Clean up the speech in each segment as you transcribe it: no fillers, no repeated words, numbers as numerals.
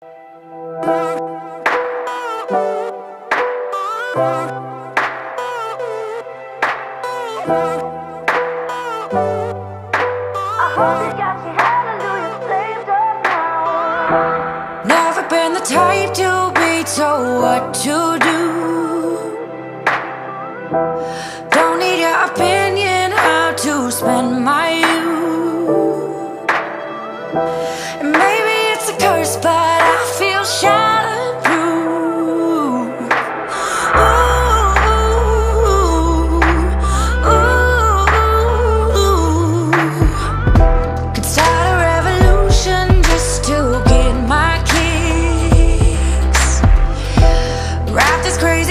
Never been the type to be told what to do. Don't need your opinion how to spend my youth. And maybe it's a curse, but I feel shatterproof. Could start a revolution just to get my kicks. Wrap this crazy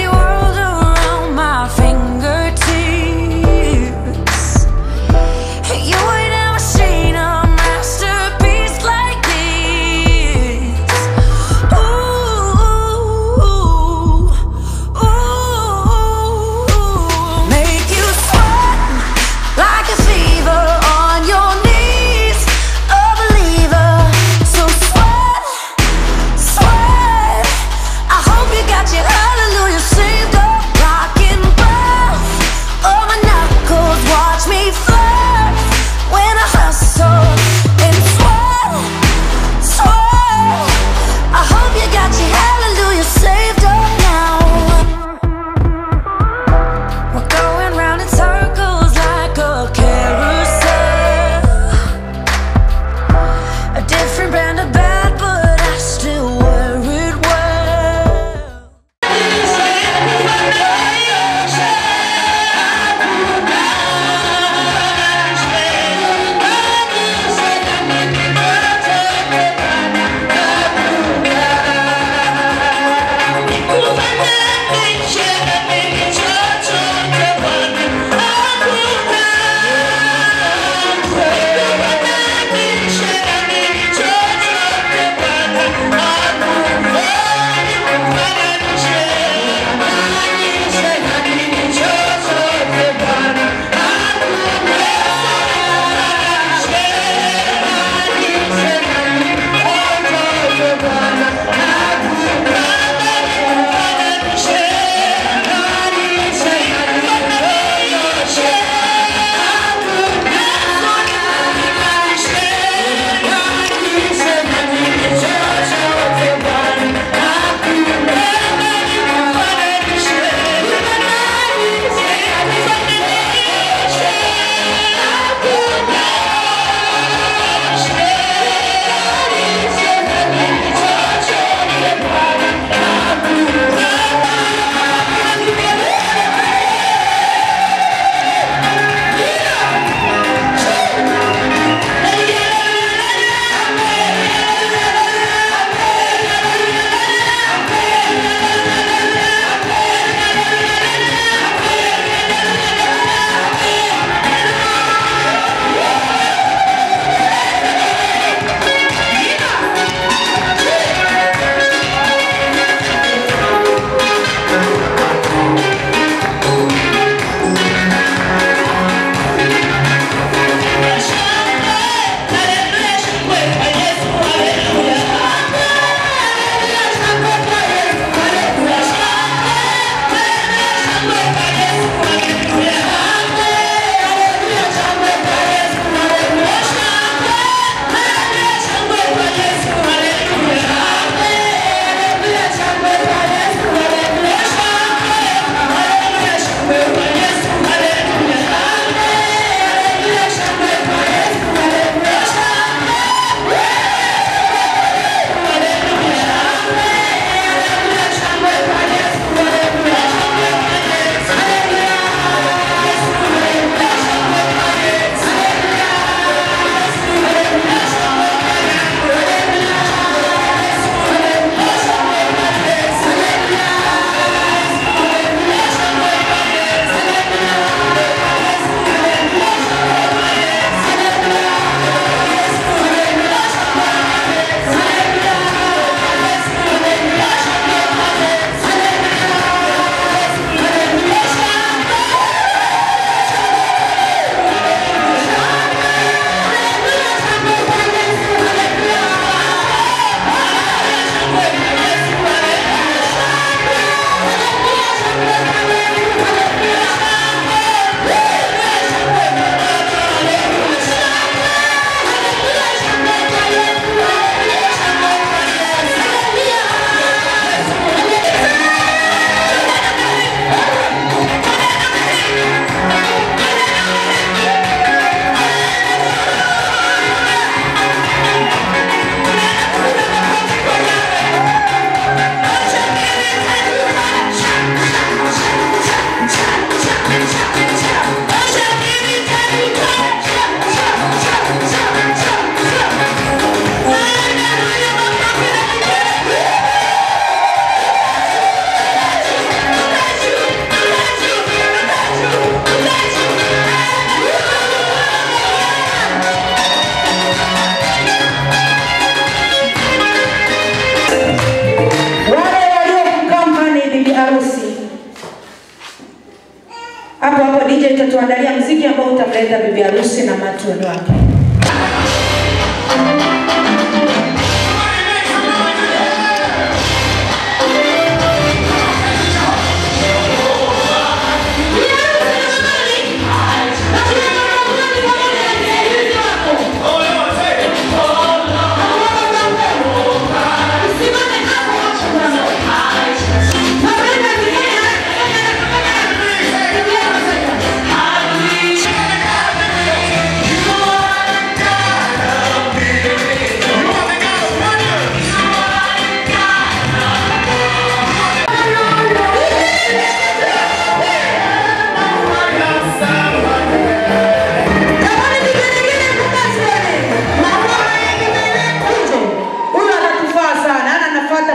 utatuandalia muziki ambao utamleta bibi harusi na matendo wake.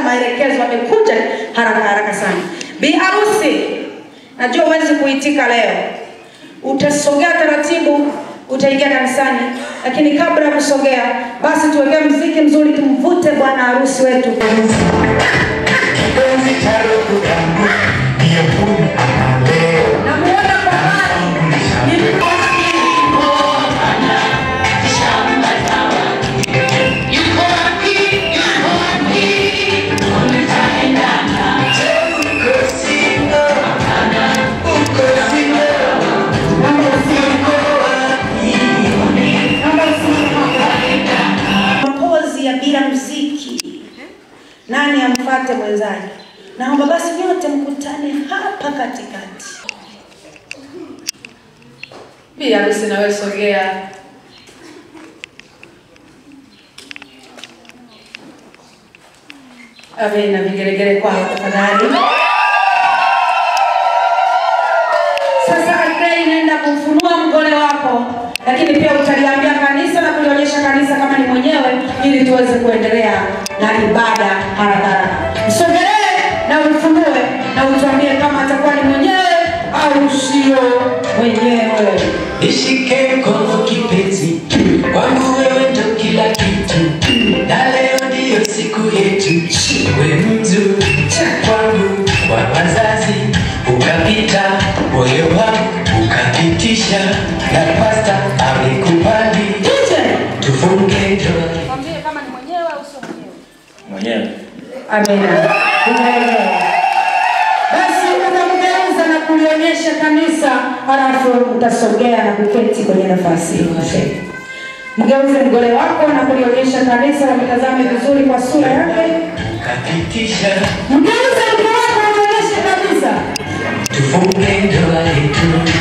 Maelekezo amekuja haraka sana. Bi harusi, najua huwezi kuitika leo. Utasogea taratibu, utaingia kanisani, lakini kabla ya kusogea, basi tuwekee muziki mzuri tumvute bwana harusi wetu. Namuona kwa mbali. Bila muziki nani amfuate mwenzake? Naomba basi nyote mkutane hapa katikati. Bi harusi na wewe sogea. Amina, vigelegele kwa tafadhali. Sasa Agrey nenda kufunua mgole wako, lakini pia utaliambia kanisa na kulionyesha kanisa kama ni mwenyewe ili tuweze kuendelea na ibada haraka. Msogelee na ufunue na utuambie kama atakuwa ni mwenyewe au sio mwenyewe. Nishike mkono kipenzi, kwangu wewe ndo kila kitu. Na leo ndiyo siku yetu, wewe mzuri kwangu kwa wazazi. Ukapita moyo wangu ukapitisha, na pasta amekubali tufunge ndoa. Mwambie kama ni mwenyewe au sio mwenyewe. Mwenyewe. Amina. Basi utamgeuza na kulionyesha kanisa, halafu utasogea na kuketi kwenye nafasi hiyo. Mgeuze mgole wako na kulionyesha kanisa na mtazame vizuri kwa sura yake. Ukapitisha. Mgeuze mgole wako na kulionyesha kanisa. Tufunge ndoa yetu.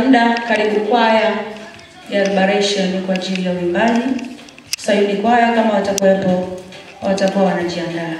Muda karibu kwaya ya Liberation kwa ajili ya uimbaji. Sayuni kwaya kama watakuwa wanajiandaa.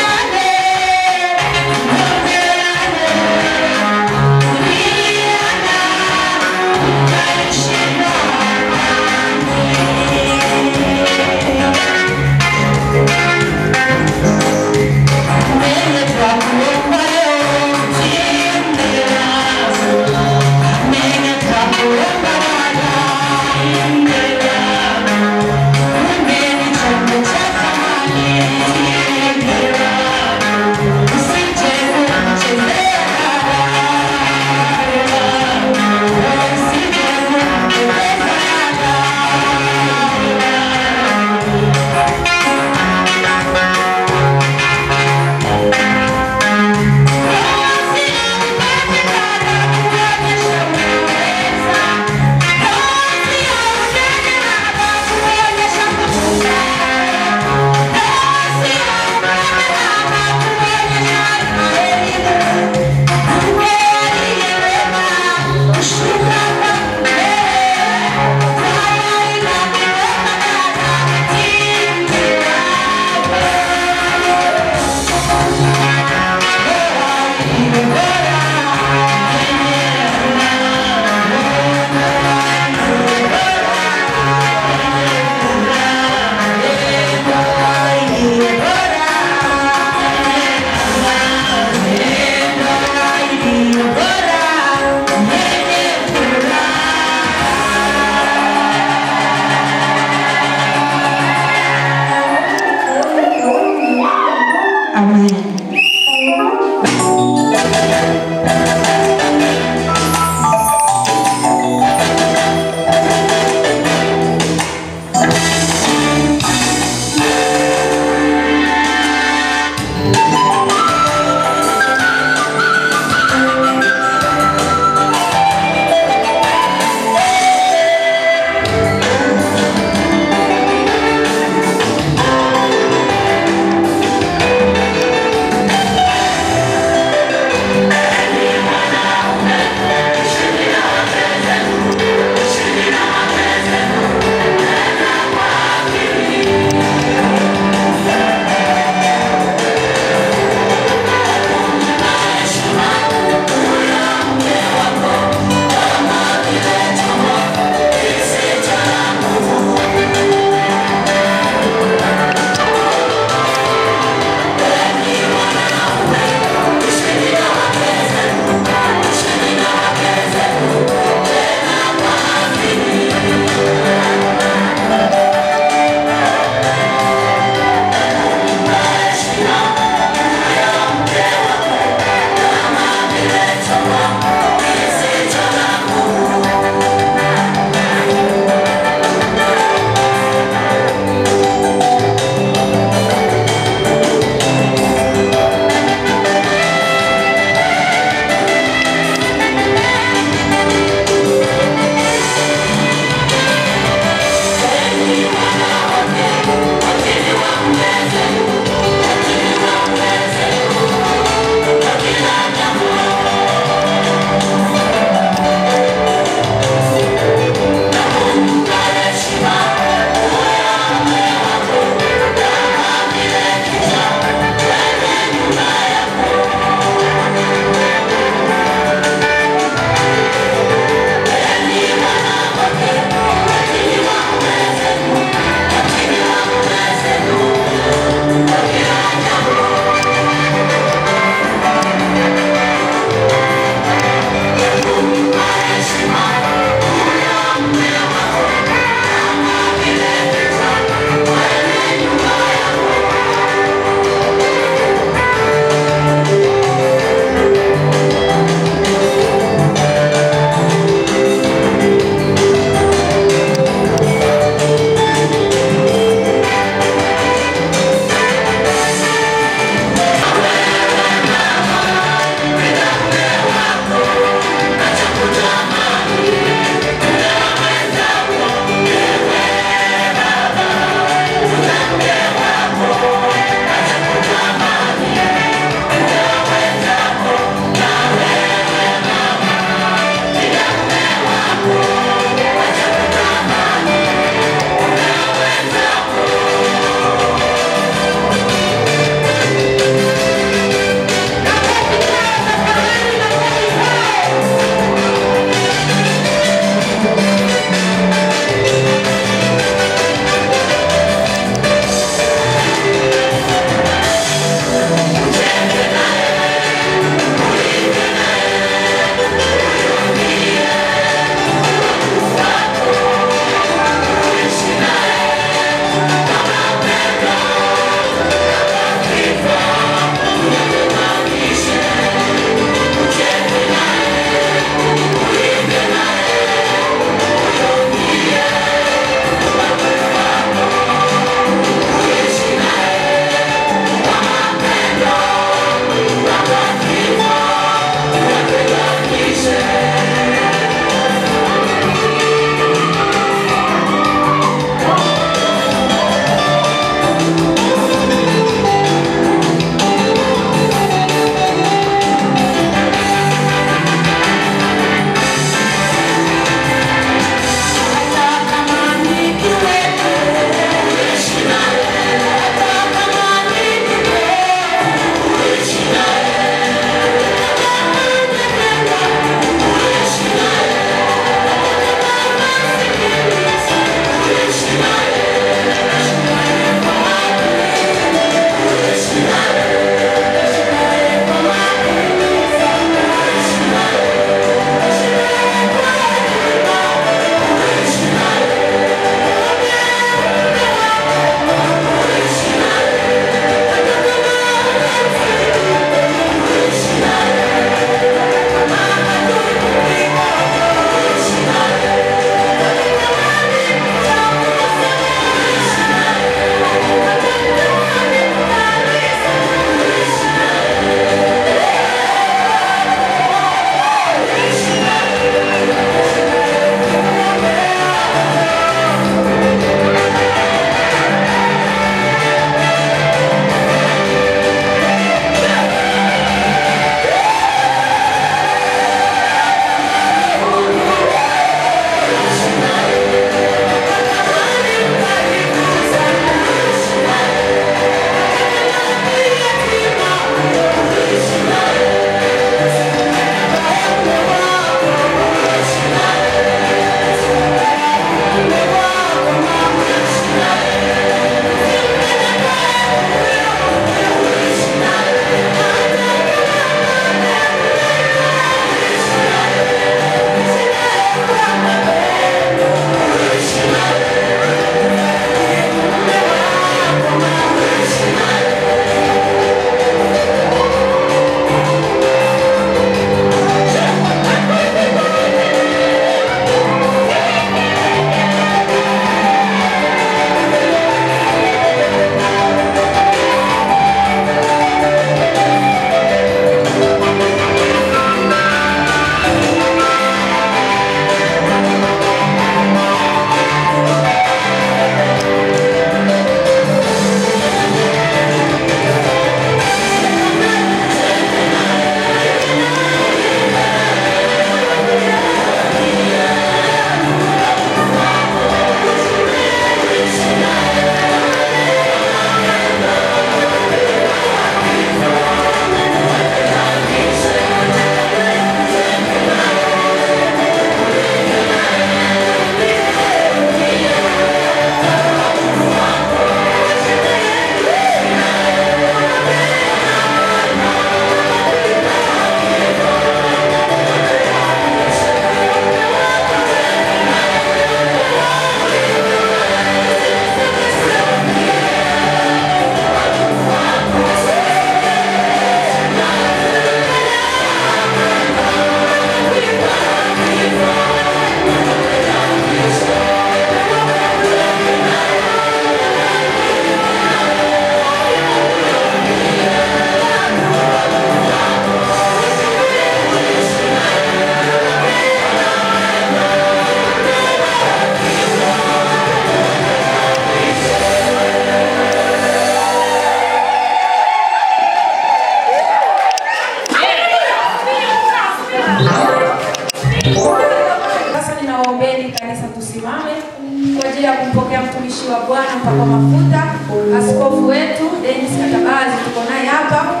kumkaribisha askofu wetu Dennis Katabazi, tuko naye hapa,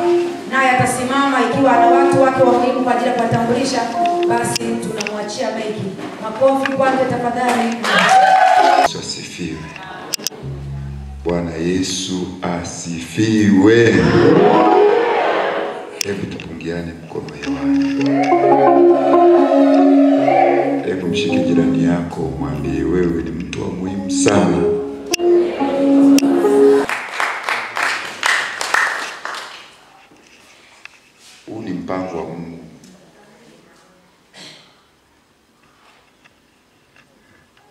naye atasimama ikiwa ana watu wake wa muhimu kwa ajili ya kuwatambulisha. Basi tunamwachia maiki. Makofi kwanza tafadhali. Yesu asifiwe. Bwana Yesu asifiwe. Hebu tupungiane mkono hewani. Hebu mshike jirani yako, mwambie wewe ni mtu wa muhimu sana. Huu ni mpango wa Mungu.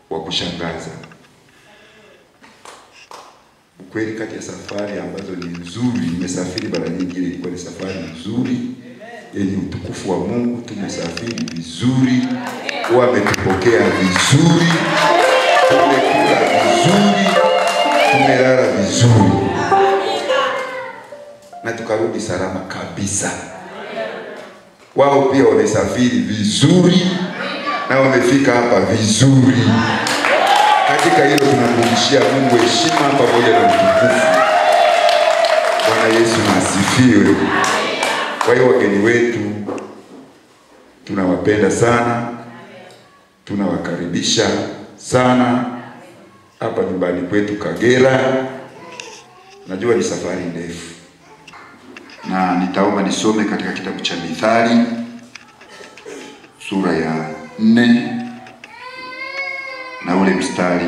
Wa kushangaza. Kweli kati ya safari ambazo ni nzuri, nimesafiri bara nyingi, ilikuwa ni safari nzuri yenye utukufu wa Mungu. Tumesafiri vizuri, wametupokea vizuri, tumekula vizuri, tumelala vizuri, na tukarudi salama kabisa. Wao pia wamesafiri vizuri na wamefika hapa vizuri. Katika hilo tunamrudishia Mungu heshima pamoja na utukufu. Bwana Yesu asifiwe. Kwa hiyo wageni wetu tunawapenda sana, tunawakaribisha sana hapa nyumbani kwetu Kagera. Najua ni safari ndefu, na nitaomba nisome katika kitabu cha Mithali sura ya 4 na ule mstari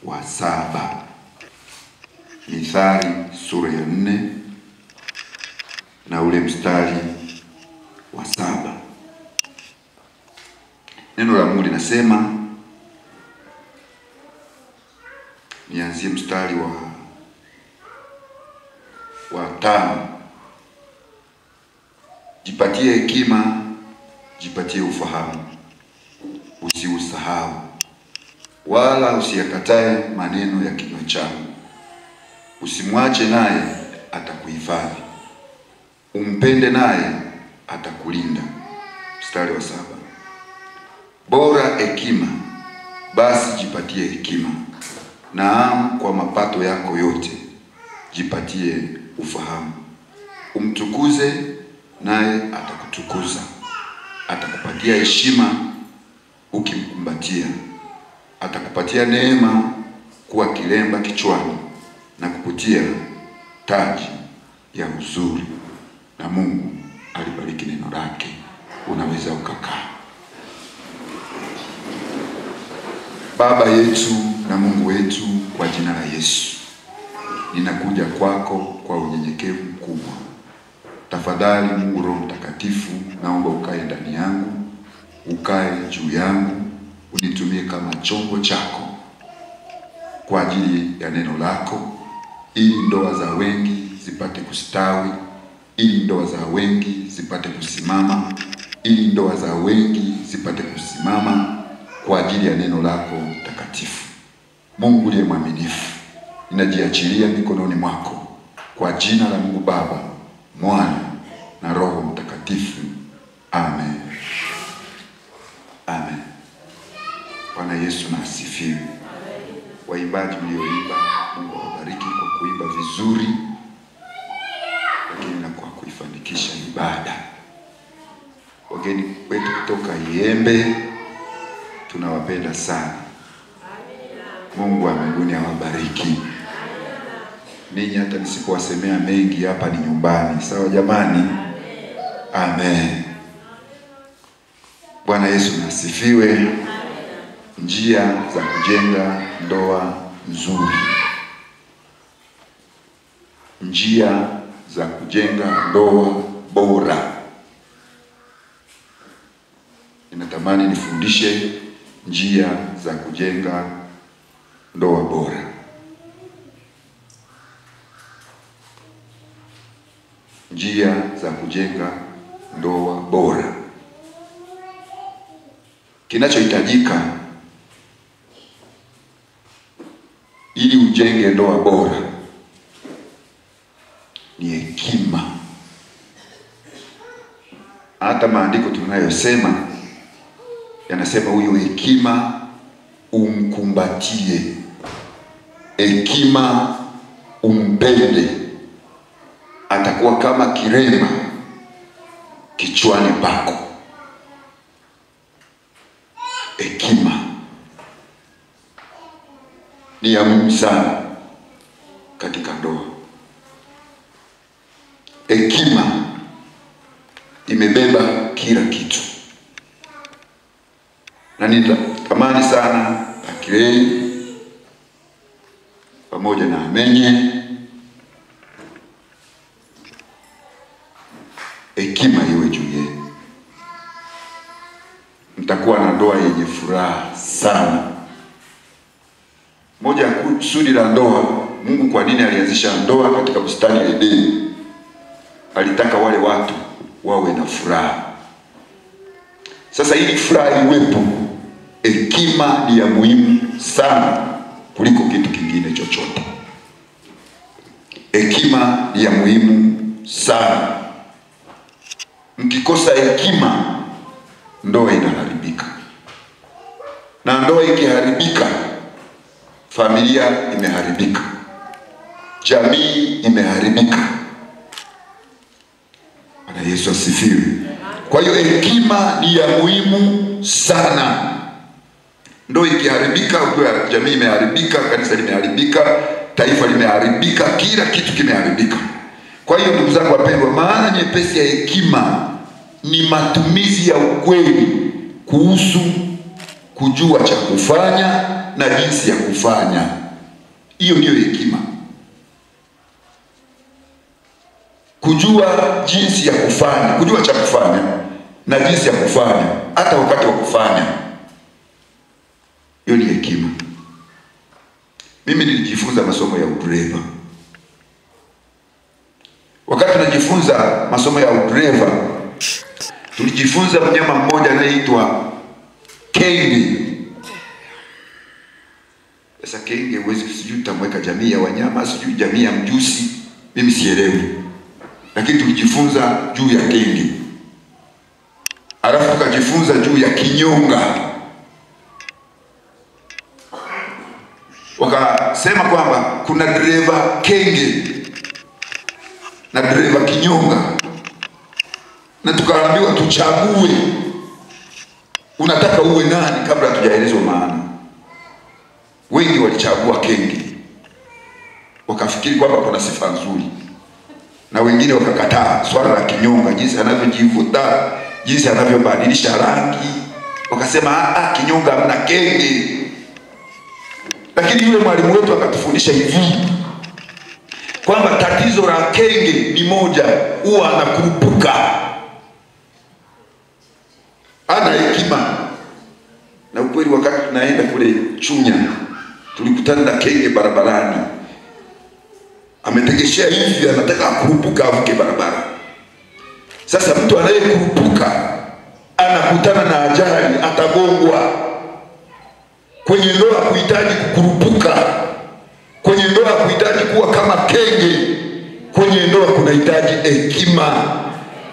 wa 7. Mithali sura ya 4 na ule mstari wa 7. Neno la Mungu linasema, nianzie mstari wa 5. Jipatie hekima, jipatie ufahamu, usiusahau wala usiyakatae maneno ya kinywa changu. Usimwache naye atakuhifadhi, umpende naye atakulinda. Mstari wa 7. Bora hekima, basi jipatie hekima, naam kwa mapato yako yote jipatie ufahamu. Umtukuze naye atakutukuza, atakupatia heshima ukimkumbatia. Atakupatia neema kuwa kilemba kichwani na kukutia taji ya uzuri. Na Mungu alibariki neno lake. Unaweza ukakaa. Baba yetu na Mungu wetu, kwa jina la Yesu ninakuja kwako kwa unyenyekevu mkubwa. Tafadhali Mungu Roho Mtakatifu, naomba ukae ndani yangu, ukae juu yangu, unitumie kama chombo chako kwa ajili ya neno lako, ili ndoa za wengi zipate kustawi, ili ndoa za wengi zipate kusimama, ili ndoa za wengi zipate kusimama kwa ajili ya neno lako takatifu. Mungu uliye mwaminifu, ninajiachilia mikononi mwako kwa jina la Mungu Baba, Mwana na Roho Mtakatifu. Amen. Amen. Bwana Yesu na asifiwe. Waimbaji mlioimba, Mungu awabariki kwa kuimba vizuri, lakini na kwa kuifanikisha ibada. Wageni wetu kutoka Yembe, tunawapenda sana. Mungu wa mbinguni awabariki. Ninyi hata nisipowasemea mengi, hapa ni nyumbani. Sawa jamani? Amen. Bwana Yesu na asifiwe. Njia za kujenga ndoa nzuri. Njia za kujenga ndoa bora. Ninatamani nifundishe njia za kujenga ndoa bora. Njia za kujenga ndoa bora. Kinachohitajika ili ujenge ndoa bora ni hekima. Hata maandiko tunayosema yanasema huyo hekima umkumbatie. hekima umpende, atakuwa kama kirema kichwani pako. Hekima ni ya muhimu sana katika ndoa. Hekima imebeba kila kitu, na ninatamani sana Akilei pamoja na Amenye hekima iwe juu yenu. Mtakuwa na ndoa yenye furaha sana. Moja ya kusudi la ndoa, Mungu kwa nini alianzisha ndoa katika bustani ya Edeni? Alitaka wale watu wawe na furaha. Sasa ili furaha iwepo, hekima ni ya muhimu sana kuliko kitu kingine chochote. Hekima ni ya muhimu sana. Mkikosa hekima, ndoa inaharibika. Na ndoa ikiharibika, familia imeharibika, jamii imeharibika. Bwana Yesu asifiwe. Kwa hiyo hekima ni ya muhimu sana. Ndoa ikiharibika, jamii imeharibika, kanisa limeharibika, taifa limeharibika, kila kitu kimeharibika. Kwa hiyo ndugu zangu wapendwa, maana nyepesi ya hekima ni matumizi ya ukweli kuhusu kujua cha kufanya na jinsi ya kufanya. Hiyo ndiyo hekima. Kujua jinsi ya kufanya, kujua cha kufanya na jinsi ya kufanya hata wakati wa kufanya. Hiyo ni hekima. Mimi nilijifunza masomo ya udereva. Wakati najifunza masomo ya udereva, tulijifunza mnyama mmoja anayeitwa kenge. Sasa kenge huwezi, sijui utamweka jamii ya wanyama, sijui jamii ya mjusi, mimi sielewi. Lakini tulijifunza juu ya kenge. Alafu tukajifunza juu ya kinyonga. Wakasema kwamba kuna dereva kenge na dereva kinyonga, na tukaambiwa tuchague unataka uwe nani kabla hatujaelezwa maana. Wengi walichagua kenge, wakafikiri kwamba kuna sifa nzuri, na wengine wakakataa swala la kinyonga, jinsi anavyojivuta, jinsi anavyobadilisha rangi. Wakasema kinyonga hamna kenge. Lakini yule mwalimu wetu akatufundisha hivi kwamba tatizo la kenge ni moja, huwa anakurupuka. Ana hekima. Na ukweli wakati tunaenda kule Chunya, tulikutana na kenge barabarani. Ametegeshea hivi, anataka kurupuka avuke barabara. Sasa mtu anayekurupuka anakutana na ajali, atagongwa. Kwenye ndoa kuhitaji kukurupuka, kwenye ndoa kuhitaji kuwa kama kenge, kwenye ndoa kunahitaji hekima.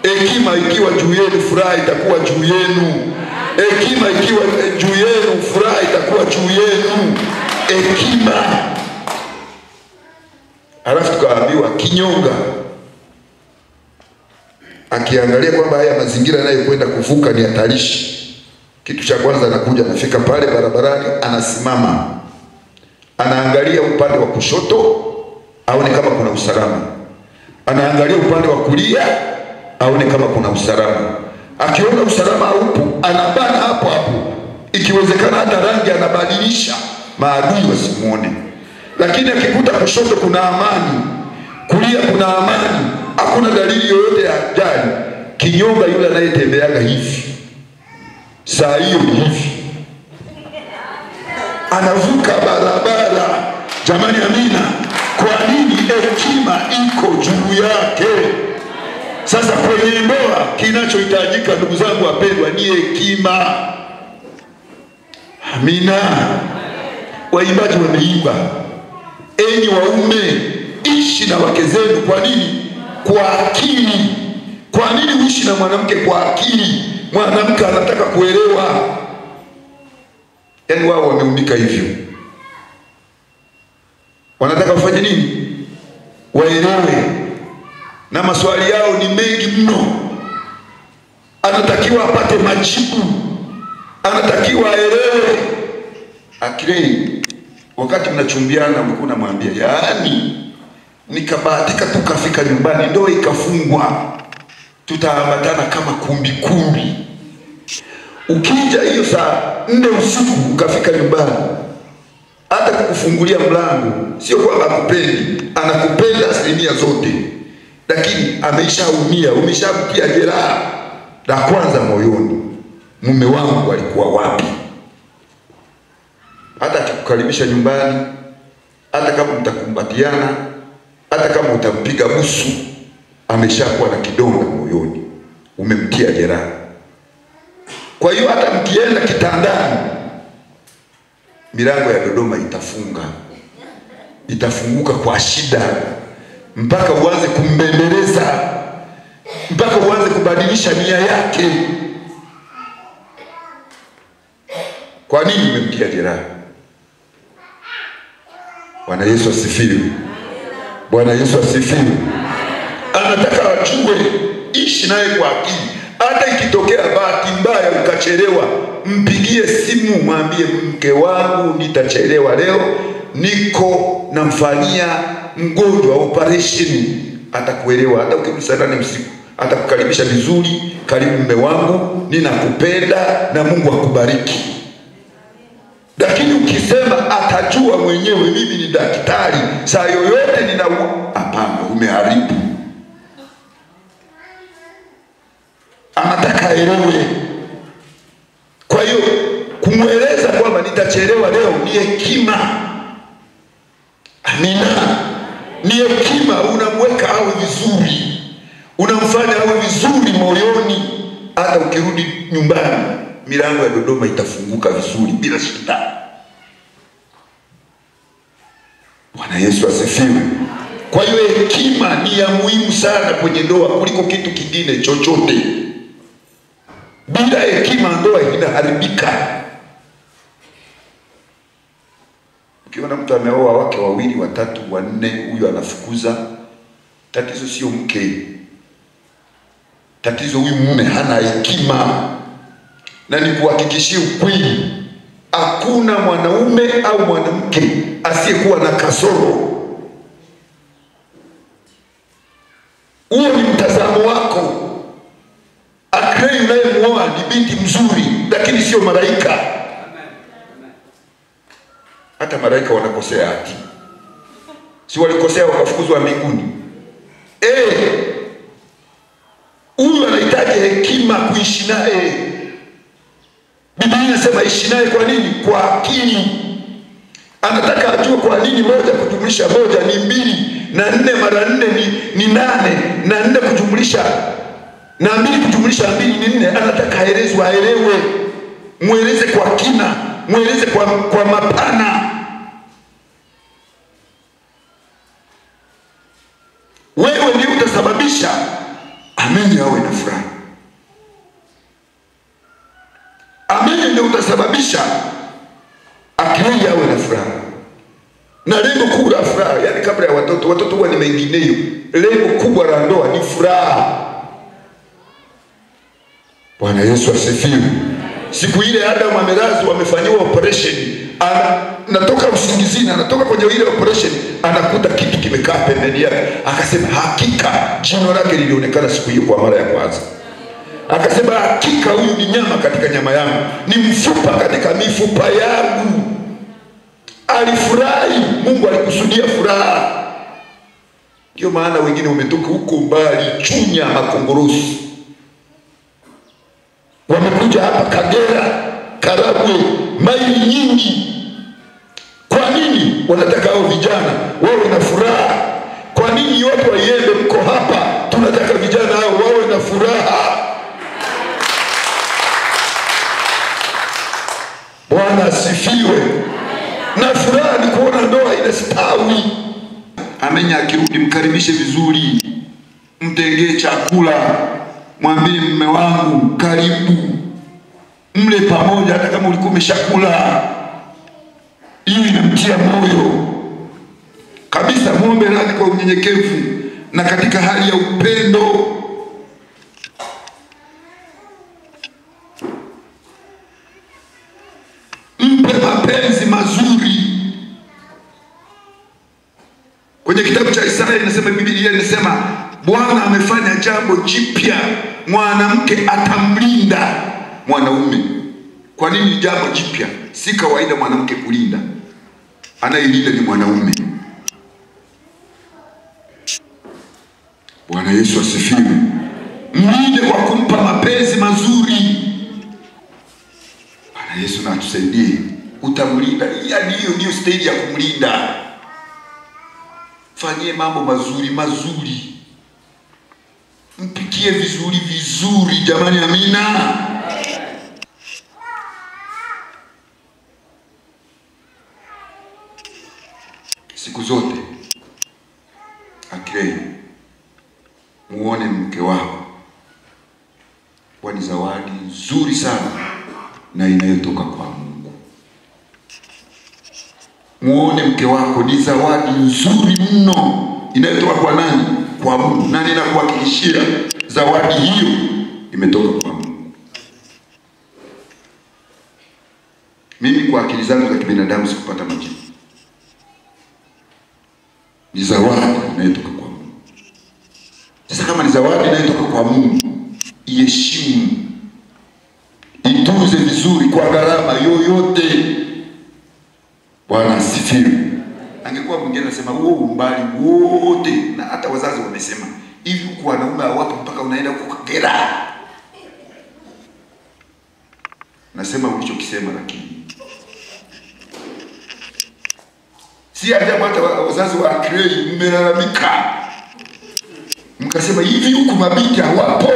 Hekima ikiwa juu yenu, furaha itakuwa juu yenu. Hekima ikiwa juu yenu, furaha itakuwa juu yenu. Hekima. Alafu tukaambiwa kinyonga akiangalia kwamba haya mazingira yanayokwenda kuvuka ni hatarishi, kitu cha kwanza anakuja, anafika pale barabarani, anasimama, anaangalia upande wa kushoto aone kama kuna usalama, anaangalia upande wa kulia aone kama kuna usalama. Akiona usalama haupo, anabana hapo hapo, ikiwezekana hata rangi anabadilisha maadui wasimuone. Lakini akikuta kushoto kuna amani, kulia kuna amani, hakuna dalili yoyote ya ajali, kinyonga yule anayetembeaga hivi, saa hiyo hivi anavuka barabara. Jamani, amina. Kwa nini? Hekima iko juu yake. Sasa kwenye ndoa kinachohitajika, ndugu zangu wapendwa, ni hekima. Amina. Waimbaji wameimba, enyi waume ishi na wake zenu. Kwa nini? Kwa akili. Kwa nini uishi na mwanamke kwa akili? Mwanamke anataka kuelewa. Yaani wao wameumbika hivyo. wanataka wafanye nini? Waelewe, na maswali yao ni mengi mno. Anatakiwa apate majibu, anatakiwa aelewe. Akilei, wakati mnachumbiana ulikuwa unamwambia, yaani nikabahatika tukafika nyumbani ndoa ikafungwa, tutaambatana kama kumbi. Ukija hiyo saa 4 usiku ukafika nyumbani, hata kukufungulia mlango, sio kwamba akupendi, anakupenda asilimia zote, lakini ameishaumia, umeshamtia jeraha la kwanza moyoni. Mume wangu alikuwa wapi? Hata akikukaribisha nyumbani, hata kama mtakumbatiana, hata kama utampiga busu, ameshakuwa na kidonda moyoni, umemtia jeraha. Kwa hiyo hata mkienda kitandani, milango ya Dodoma itafunguka kwa shida, mpaka uanze kumbembeleza, mpaka uanze kubadilisha nia yake. Kwa nini umemtia jeraha? Bwana Yesu asifiwe. Bwana Yesu asifiwe. Anataka wajue, ishi naye kwa akili. Hata ikitokea bahati mbaya ukachelewa, mpigie simu, mwambie mke wangu nitachelewa leo, niko namfanyia mgonjwa operation. Atakuelewa. Hata ukirudi saa 8 usiku atakukaribisha vizuri, karibu mume wangu, ninakupenda na Mungu akubariki. Lakini ukisema atajua mwenyewe mimi ni daktari, saa yoyote hapana, umeharibu. Anataka aelewe. Kwa hiyo kumweleza kwamba nitachelewa leo ni hekima. Amina. Ni hekima, unamweka awe vizuri, unamfanya awe vizuri moyoni. Hata ukirudi nyumbani, milango ya Dodoma itafunguka vizuri bila shida. Bwana Yesu asifiwe. Kwa hiyo hekima ni ya muhimu sana kwenye ndoa kuliko kitu kingine chochote. Bila hekima ndoa inaharibika. Ukiona mtu ameoa wake 2, 3, 4, huyo anafukuza, tatizo sio mke. Tatizo huyu mume hana hekima. Na nikuhakikishie ukweli, hakuna mwanaume au mwanamke asiyekuwa na kasoro. Huo ni mtazamo wako. Akilei unayemuoa ni binti mzuri, lakini sio malaika. Hata malaika wanakosea hati. Si walikosea wakafukuzwa mbinguni? Huyu anahitaji hekima kuishi naye. Biblia inasema ishi naye kwa nini? Kwa akili. Anataka ajue kwa nini 1 kujumlisha 1 ni 2, na 4 mara 4 ni 8, na 4 kujumlisha na 2 kujumlisha 2 ni 4. Anataka aelezwe, aelewe. Mueleze kwa kina, mueleze kwa mapana. Wewe ndiye utasababisha ameni awe na furaha. Ameni ndio utasababisha Akilei awe na furaha. Na lengo kubwa la furaha, yani kabla ya watoto huwa ni mengineyo. Lengo kubwa la ndoa ni furaha. Bwana Yesu asifiwe. Siku ile Adam amelazwa, amefanyiwa operation, anatoka usingizini, anatoka kwenye ile operation, anakuta kitu kimekaa pembeni yake. Akasema hakika, jino lake lilionekana siku hiyo kwa mara ya kwanza. Akasema hakika huyu ni nyama katika nyama yangu, ni mfupa katika mifupa yangu. Alifurahi. Mungu alikusudia furaha. Ndio maana wengine umetoka huko mbali, Chunya, Makongorosi, wamekuja hapa Kagera, Karagwe, maili nyingi. Kwa nini? Wanataka hao vijana wawe na furaha. Kwa nini watu waiende mko hapa? Tunataka vijana hao wawe na furaha. Bwana asifiwe. Na furaha ni kuona ndoa inastawi. Amenya akirudi mkaribishe vizuri, mtengee chakula, mwambie mume wangu karibu, mle pamoja hata kama ulikuwa umeshakula. Hiyo inamtia moyo. kabisa. Muombe radhi kwa unyenyekevu na katika hali ya upendo. Mpe mapenzi mazuri. Kwenye kitabu cha Isaya inasema, Biblia inasema Bwana amefanya jambo jipya, mwanamke atamlinda mwanaume. Kwa nini jambo jipya? Si kawaida mwanamke kulinda. Anayelinda ni mwanaume. Bwana Yesu asifiwe. Mlinde kwa kumpa mapenzi mazuri. Bwana Yesu na atusaidie. Utamlinda, yaani hiyo ndio stage ya kumlinda. Fanyie mambo mazuri mazuri. Mpikie vizuri vizuri, jamani, amina. Siku zote akilei muone mke wako kwa ni zawadi nzuri sana na inayotoka kwa Mungu. Muone mke wako ni zawadi nzuri mno inayotoka kwa nani? Kwa Mungu. Na ninakuhakikishia zawadi hiyo imetoka kwa Mungu. Mimi kwa akili zangu za kibinadamu sikupata majibu. Ni zawadi inayotoka kwa Mungu. Sasa kama ni zawadi inayotoka kwa Mungu, iheshimu, itunze vizuri kwa gharama yoyote. Bwana asifiwe. Angekuwa mwingine anasema huo umbali wote, na hata wazazi wamesema hivi, huko wanaume hawapo mpaka unaenda huko Kagera. Nasema ulichokisema, lakini si ajabu hata wazazi wa Akrei mmelalamika. Mkasema hivi huku mabinti hawapo.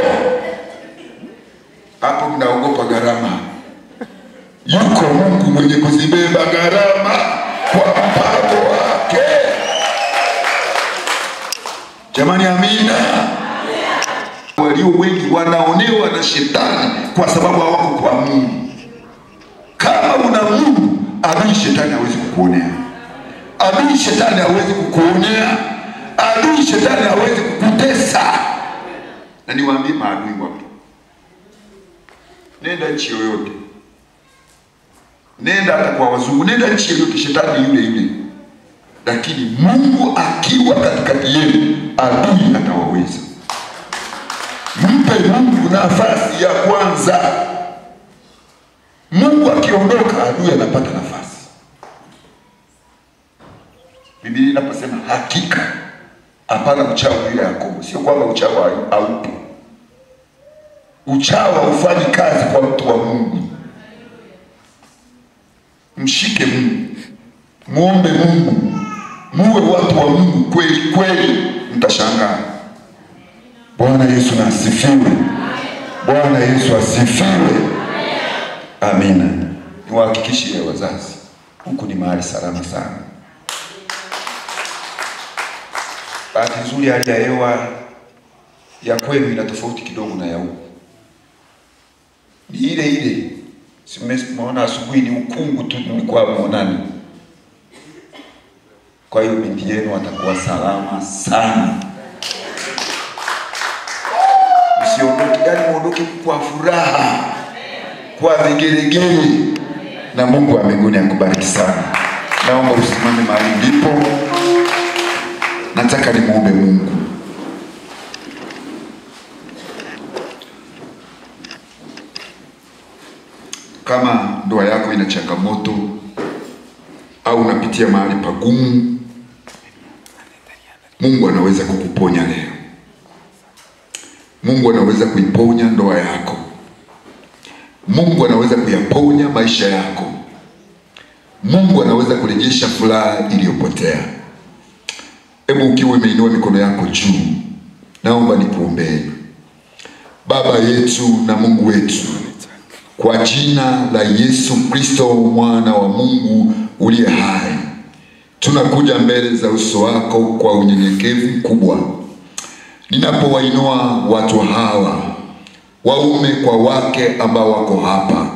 Hapo mnaogopa gharama. Yuko Mungu mwenye kuzibeba gharama kwa mpango wake. Jamani, amina. Walio wengi wanaonewa na shetani kwa sababu hawako kwa Mungu. Kama una Mungu, adui shetani hawezi kukuonea. Adui shetani hawezi kukuonea. Adui shetani hawezi kukutesa. Na niwaambie maadui wapo. Nenda nchi yoyote. Nenda hata kwa wazungu, nenda nchi yoyote, shetani yule yule. Lakini Mungu akiwa katikati yenu, adui atawaweza. Mpe Mungu nafasi ya kwanza. Mungu akiondoka, adui anapata nafasi. Biblia inaposema hakika hapana uchawi yule Yakobo, sio kwamba uchawi haupo. Uchawi haufanyi kazi kwa mtu wa Mungu. Mshike Mungu, muombe Mungu, muwe watu wa Mungu kweli kweli, mtashangaa. Bwana Yesu na asifiwe. Bwana Yesu asifiwe. Amina. Niwahakikishie wazazi, huku ni mahali salama sana. Bahati nzuri hali ya hewa ya kwenu ina tofauti kidogo na ya huku. Ni ile ile. Simeona asubuhi ni ukungu tu mlikuwa muonani. Kwa hiyo binti yenu atakuwa salama sana. Msiondoke, yani muondoke kwa furaha, kwa vigelegele. Na Mungu wa mbinguni akubariki sana. Naomba usimame mahali ulipo. Nataka nimuombe Mungu. Kama ndoa yako ina changamoto au unapitia mahali pagumu, Mungu anaweza kukuponya leo. Mungu anaweza kuiponya ndoa yako. Mungu anaweza kuyaponya maisha yako. Mungu anaweza kurejesha furaha iliyopotea. Hebu ukiwa umeinua mikono yako juu, naomba nikuombee. Baba yetu na Mungu wetu, kwa jina la Yesu Kristo mwana wa Mungu uliye hai, tunakuja mbele za uso wako kwa unyenyekevu mkubwa. Ninapowainua watu hawa, waume kwa wake ambao wako hapa,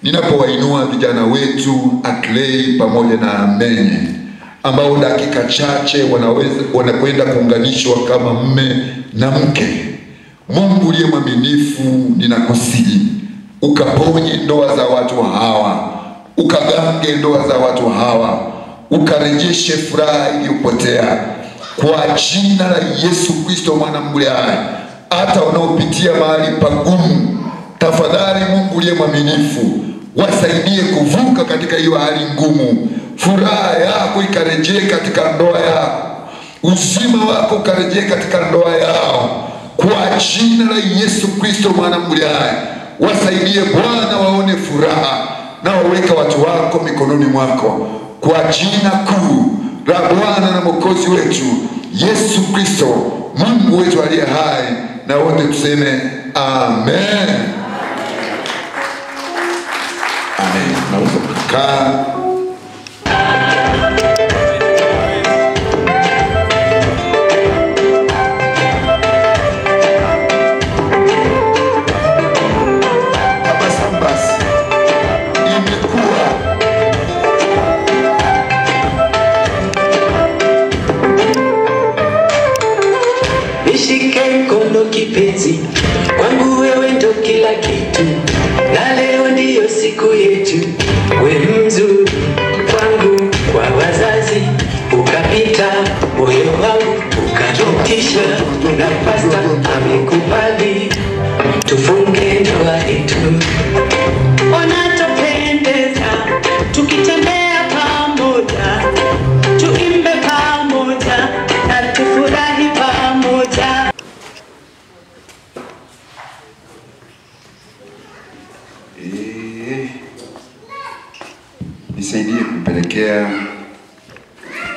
ninapowainua vijana wetu Aklei pamoja na Menye, ambao dakika chache wanakwenda kuunganishwa kama mme na mke. Mungu uliye mwaminifu, ninakusihi ukaponye ndoa za watu hawa, ukagange ndoa za watu hawa, ukarejeshe furaha iliyopotea kwa jina la Yesu Kristo mwana wa Mungu hai. Hata wanaopitia mahali pagumu, tafadhali Mungu uliye mwaminifu, wasaidie kuvuka katika hiyo hali ngumu. Furaha yako ikarejee katika ndoa yao, uzima wako ukarejee katika ndoa yao kwa jina la Yesu Kristo mwana wa Mungu hai. Wasaidie Bwana waone furaha, na waweka watu wako mikononi mwako kwa jina kuu la Bwana na Mwokozi wetu Yesu Kristo Mungu wetu aliye hai, na wote tuseme amen. Amen. Naweza kukaa. Nishike mkono kipenzi, kwangu wewe ndo kila kitu, na leo ndiyo siku yetu. We mzuri kwangu, kwa wazazi ukapita, moyo wangu ukajutisha, na pasta amekubali tufunge ndoa yetu. Unatupendeza tukitembea pamoja, tuimbe pamoja na tufurahi pamoja. Nisaidie kumpelekea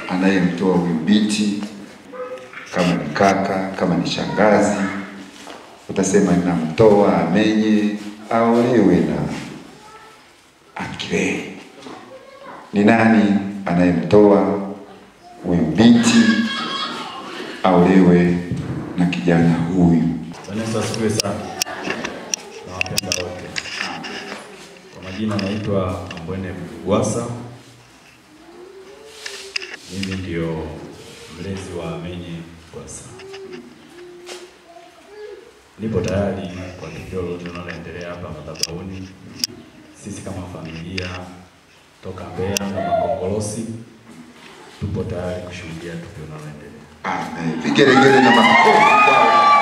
anayemtoa huyu binti, kama ni kaka, kama ni shangazi, utasema ninamtoa amenye aolewe na Akile. Ni nani anayemtoa huyu binti aolewe na kijana huyu? Yesu asifiwe sana. Nawapenda wote. Kwa majina naitwa Ambwene Bugwasa. Mimi ndio mlezi wa Amenye Bugwasa. Nipo tayari kwa tukio lolote linaloendelea hapa madhabahuni. Sisi kama familia toka Mbeya na Makongolosi tupo tayari kushuhudia tukio linaloendelea. Amen. Vigelegele na makofi kwao.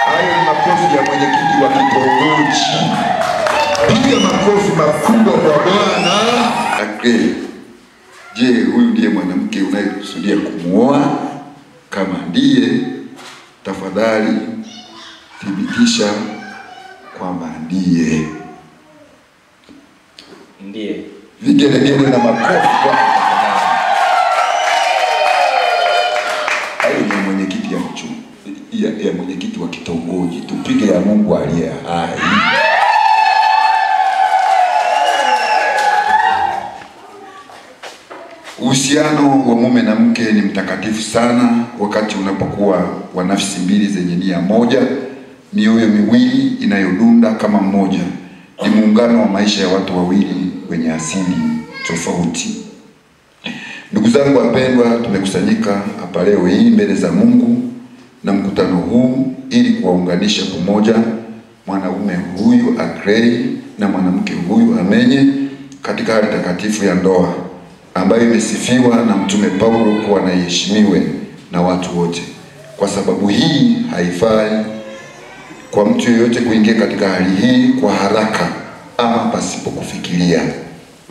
Hayo ni makofi ya mwenyekiti wa kitongoji. Piga makofi makubwa kwa Bwana. Okay. Je, huyu ndiye mwanamke unayekusudia kumuoa? Kama ndiye, tafadhali thibitisha kwamba ndiye. Ndiye. Vigelegele na makofi kwa hayo ni mwenyekiti ya mwenyekiti wa kitongoji. Tupige ya Mungu aliye hai. Uhusiano wa mume na mke ni mtakatifu sana wakati unapokuwa wa nafsi mbili zenye nia moja, mioyo miwili inayodunda kama mmoja. Ni muungano wa maisha ya watu wawili wenye asili tofauti. Ndugu zangu wapendwa, tumekusanyika hapa leo hii mbele za Mungu na mkutano huu ili kuwaunganisha pamoja mwanaume huyu Agrey na mwanamke huyu Amenye katika hali takatifu ya ndoa ambayo imesifiwa na Mtume Paulo kuwa na iheshimiwe na watu wote. Kwa sababu hii haifai kwa mtu yeyote kuingia katika hali hii kwa haraka ama pasipo kufikiria,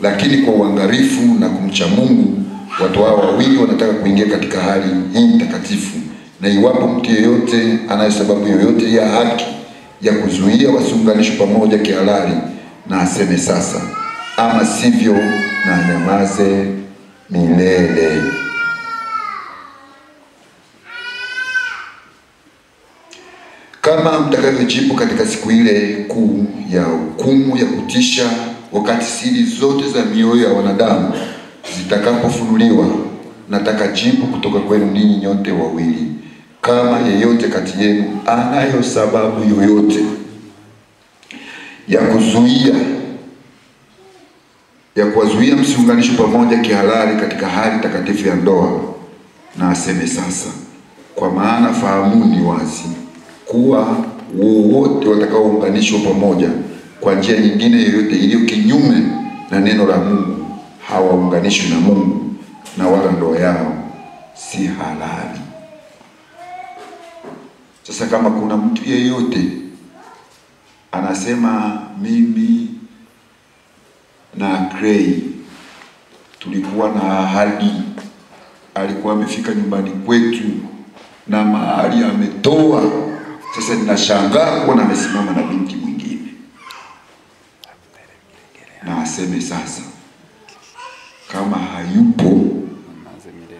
lakini kwa uangalifu na kumcha Mungu. Watu hao wawili wanataka kuingia katika hali hii takatifu, na iwapo mtu yeyote anayo sababu yoyote ya haki ya kuzuia wasiunganishwe pamoja kihalali, na aseme sasa, ama sivyo na anyamaze milele. Kama mtakavyojibu katika siku ile kuu ya hukumu ya kutisha, wakati siri zote za mioyo ya wanadamu zitakapofunuliwa, nataka jibu kutoka kwenu ninyi nyote wawili. Kama yeyote kati yenu anayo sababu yoyote ya kuzuia ya kuwazuia msiunganishwe pamoja kihalali katika hali takatifu ya ndoa, na aseme sasa, kwa maana fahamuni wazi kuwa wowote watakaounganishwa pamoja kwa njia nyingine yoyote iliyo kinyume na neno la Mungu hawaunganishwi na Mungu, na wala ndoa yao si halali. Sasa kama kuna mtu yeyote anasema mimi na Clay tulikuwa na ahadi, alikuwa amefika nyumbani kwetu na mahali ametoa, sasa ninashangaa kuona amesimama na binti mwingine, na aseme sasa kama hayupo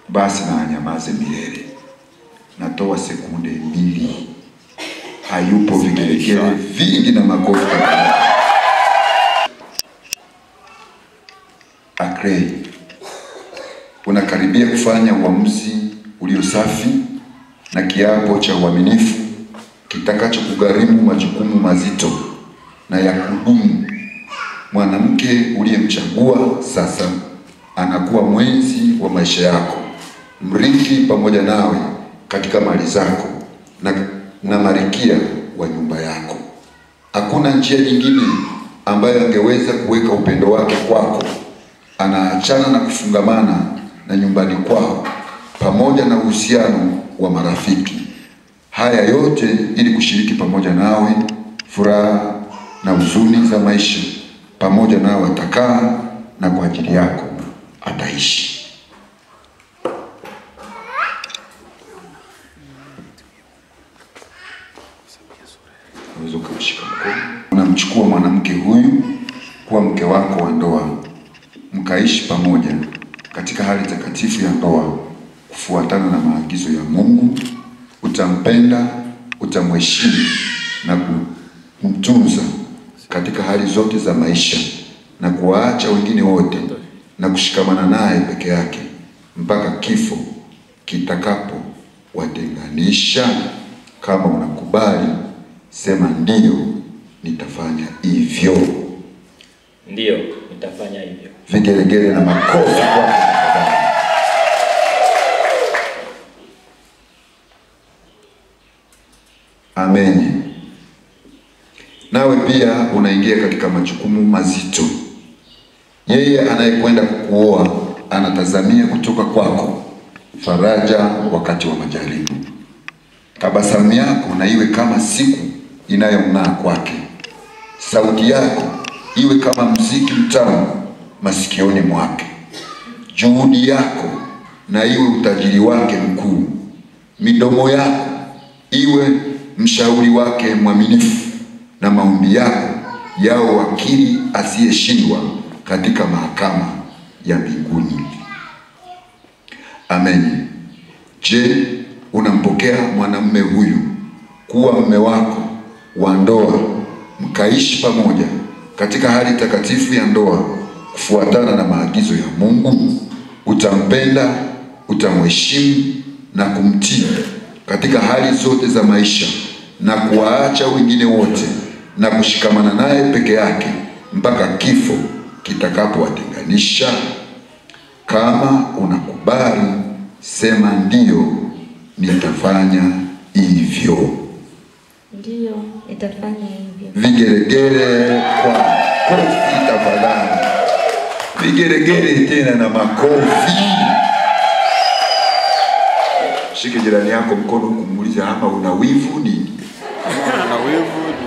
basi na anyamaze milele. Natoa sekunde 2. Hayupo, vigelegele vingi na makofi. Clay, unakaribia kufanya uamuzi ulio safi na kiapo cha uaminifu kitakacho kugharimu majukumu mazito na ya kudumu. Mwanamke uliyemchagua sasa anakuwa mwenzi wa maisha yako, mrithi pamoja nawe katika mali zako na malkia wa nyumba yako. Hakuna njia nyingine ambayo angeweza kuweka upendo wake kwako. Anaachana na kufungamana na nyumbani kwao pamoja na uhusiano wa marafiki. Haya yote ili kushiriki pamoja nawe furaha na huzuni za maisha. Pamoja nawe atakaa na kwa ajili yako ataishi. Unaweza kumshika mkono. Unamchukua mwanamke huyu kuwa mke wako wa ndoa, mkaishi pamoja katika hali takatifu ya ndoa kufuatana na maagizo ya Mungu. Utampenda, utamheshimu na kumtunza katika hali zote za maisha, na kuwaacha wengine wote na kushikamana naye peke yake mpaka kifo kitakapo watenganisha. Kama unakubali, sema ndio, nitafanya hivyo. Ndio, nitafanya hivyo. Vigelegele na makofi kwa Amen. Nawe pia unaingia katika majukumu mazito. Yeye anayekwenda kukuoa anatazamia kutoka kwako faraja wakati wa majaribu. Tabasamu yako na iwe kama siku inayong'aa kwake. Sauti yako iwe kama mziki mtamu masikioni mwake. Juhudi yako na iwe utajiri wake mkuu. Midomo yako iwe mshauri wake mwaminifu, na maombi yako yao wakili asiyeshindwa katika mahakama ya mbinguni. Amen. Je, unampokea mwanamume huyu kuwa mume wako wa ndoa, mkaishi pamoja katika hali takatifu ya ndoa kufuatana na maagizo ya Mungu? Utampenda, utamheshimu na kumtii katika hali zote za maisha, na kuwaacha wengine wote na kushikamana naye peke yake mpaka kifo kitakapowatenganisha. Kama unakubali, sema ndio, nitafanya hivyo. Ndio, nitafanya hivyo. Vigelegele kwa kofi tafadhali. Vigelegele tena na makofi. Shike jirani yako mkono kumuuliza ama una wivu nini? Ana wivu nini?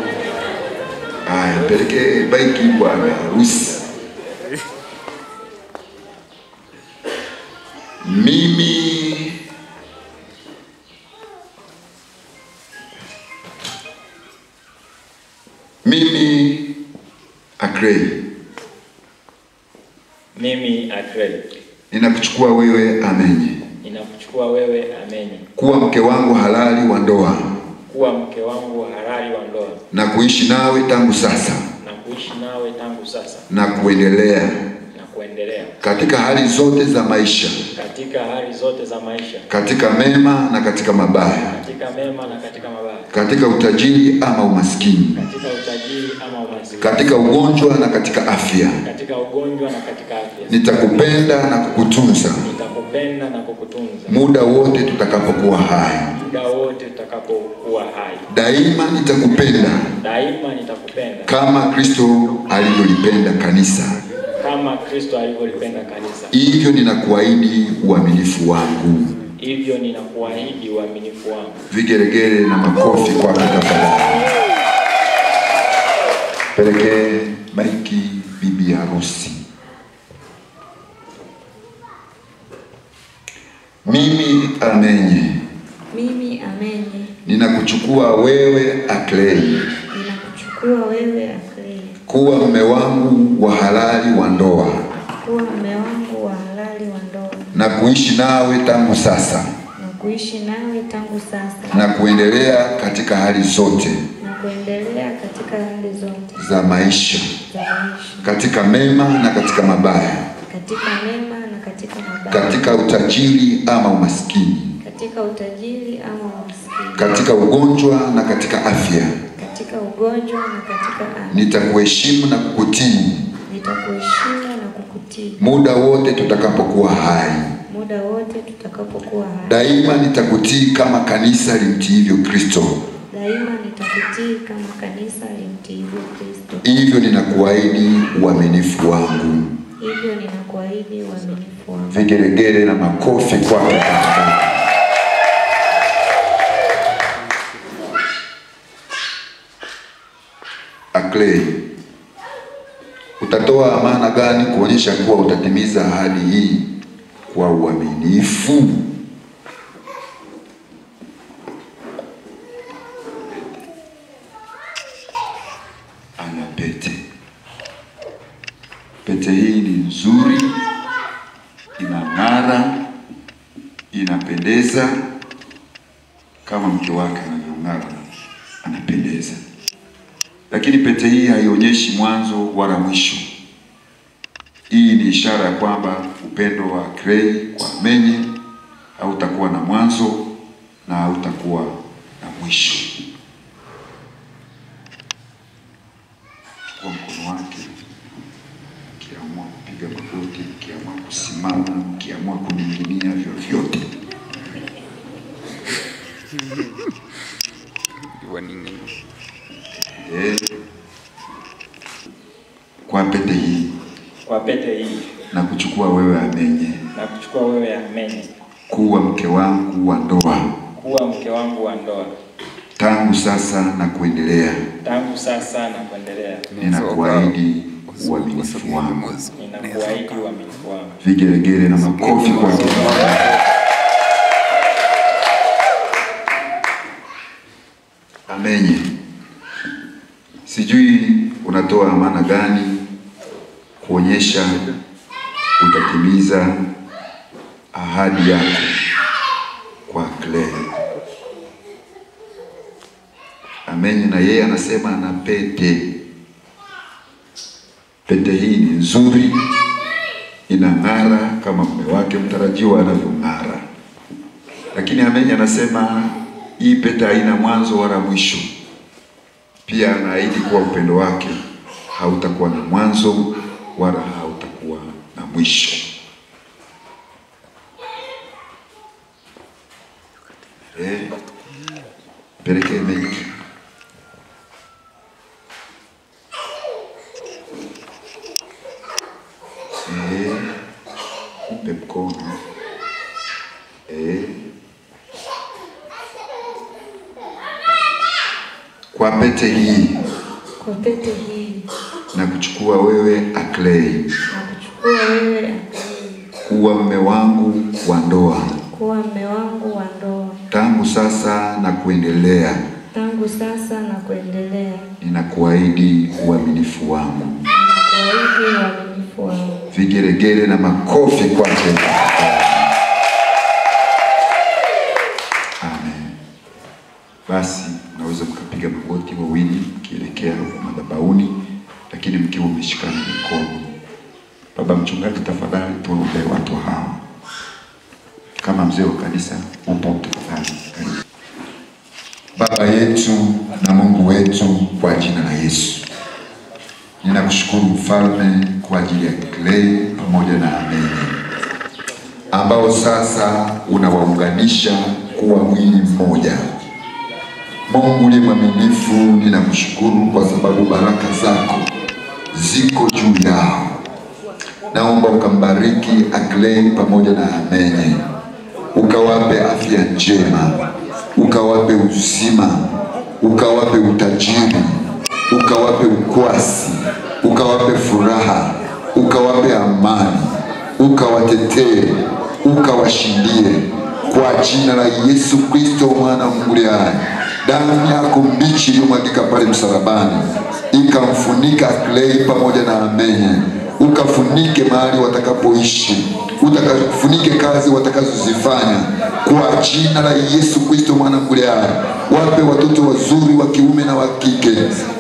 Aya, peleke baiki bwana harusi. Mimi Clay. Mimi Clay. Ninakuchukua wewe Amenye. Ninakuchukua wewe Amenye. Kuwa mke wangu halali wa ndoa. Kuwa mke wangu halali wa ndoa. Na kuishi nawe tangu sasa. Na kuishi nawe tangu sasa. Na kuendelea. Na kuendelea katika hali zote za maisha, katika hali zote za maisha, katika mema na katika mabaya, katika mema na katika mabaya, katika utajiri ama umaskini, katika utajiri ama umaskini, katika ugonjwa na katika afya. katika ugonjwa na katika afya. Nitakupenda na kukutunza Nitakupenda na kukutunza muda wote tutakapokuwa hai. muda wote tutakapokuwa hai. Daima nitakupenda Daima nitakupenda kama Kristo alivyolipenda kanisa. kama Kristo alivyolipenda kanisa. Hivyo ninakuahidi uaminifu wangu. Hivyo ninakuahidi uaminifu wangu. Vigeregere na makofi kwa tafadhali. Pelekee maiki bibi harusi. Mimi Amenye, Mimi Amenye, ninakuchukua wewe Aklei ninakuchukua wewe Aklei kuwa mume wangu wa halali wa ndoa, kuwa mume wangu wa halali wa ndoa, na kuishi nawe tangu sasa na kuishi nawe tangu sasa, na kuendelea katika hali zote na kuendelea katika hali zote za maisha, za maisha, katika mema na katika mabaya, katika mema na katika mabaya, katika utajiri ama umaskini, katika utajiri ama umaskini, katika ugonjwa na katika afya. katika ugonjwa na katika afya. Nitakuheshimu na kukutii Nitakuheshimu na kukutii muda wote tutakapokuwa hai. muda wote tutakapokuwa hai. Daima nitakutii kama kanisa limtiivyo Kristo. Daima nitakutii kama kanisa limtiivyo Kristo. Hivyo ninakuahidi uaminifu wangu. Hivyo ninakuahidi uaminifu wangu. Vigeregere na makofi kwake tafadhali. Aklei, utatoa amana gani kuonyesha kuwa utatimiza ahadi hii kwa uaminifu? Ana pete. Pete hii ni nzuri, inang'ara, inapendeza kama mke wake anavyong'ara, anapendeza. Lakini pete hii haionyeshi mwanzo wala mwisho. Hii ni ishara ya kwamba upendo wa Aklei kwa Amenye hautakuwa na mwanzo na hautakuwa na mwisho. Kwa mkono wake, mkiamua kupiga magoti, mkiamua kusimama, mkiamua kuning'inia, vyovyote. Kwa pete hii, Kwa pete hii na kuchukua wewe Amenye na kuchukua wewe Amenye kuwa mke wangu wa ndoa kuwa mke wangu wa ndoa tangu sasa na kuendelea. tangu sasa na kuendelea. Ninakuahidi uaminifu wangu. Ninakuahidi uaminifu wangu. Vigeregere na makofi kwa Amenye. Sijui unatoa amana gani kuonyesha utatimiza ahadi yako kwa Aklei. Amenye na yeye anasema ana pete. Pete hii ni nzuri, inang'ara kama mume wake mtarajiwa anavyong'ara. Lakini Amenye anasema hii pete haina mwanzo wala mwisho. Pia anaahidi kuwa upendo wake hautakuwa na mwanzo wala hautakuwa na mwisho. Pelekee mengi. Mpe mkono. Kwa pete hii, Kwa pete hii na kuchukua wewe Aklei na kuchukua wewe Aklei kuwa mume wangu wa ndoa kuwa mume wangu wa ndoa tangu sasa na kuendelea. tangu sasa na kuendelea. Ninakuahidi uaminifu wangu. Ninakuahidi uaminifu wangu. Vigeregere na makofi kwake. Amen. Basi naweza mkapiga magoti wawili mkielekea madhabahuni, lakini mkiwa mmeshikana mikono. Baba mchungaji kama mzee wa kanisa upo tafadhali. Baba yetu na Mungu wetu, kwa jina la Yesu, ninakushukuru Mfalme kwa ajili ya Clay pamoja na Amen, ambao sasa unawaunganisha kuwa mwili mmoja. Mungu uliye mwaminifu, ninakushukuru kwa sababu baraka zako ziko juu yao. Naomba ukambariki Clay pamoja na Amen, ukawape afya njema, ukawape uzima, ukawape utajiri, ukawape ukwasi, ukawape furaha, ukawape amani, ukawatetee, ukawashindie kwa jina la Yesu Kristo mwana wa Mungu aliye hai. Damu yako mbichi iliyomwagika pale msalabani ikamfunika Clay pamoja na Amen, ukafunike mahali watakapoishi, ufunike kazi watakazozifanya kwa jina la Yesu Kristo mwana wa Mungu aliye hai. Wape watoto wazuri wa kiume na wa kike,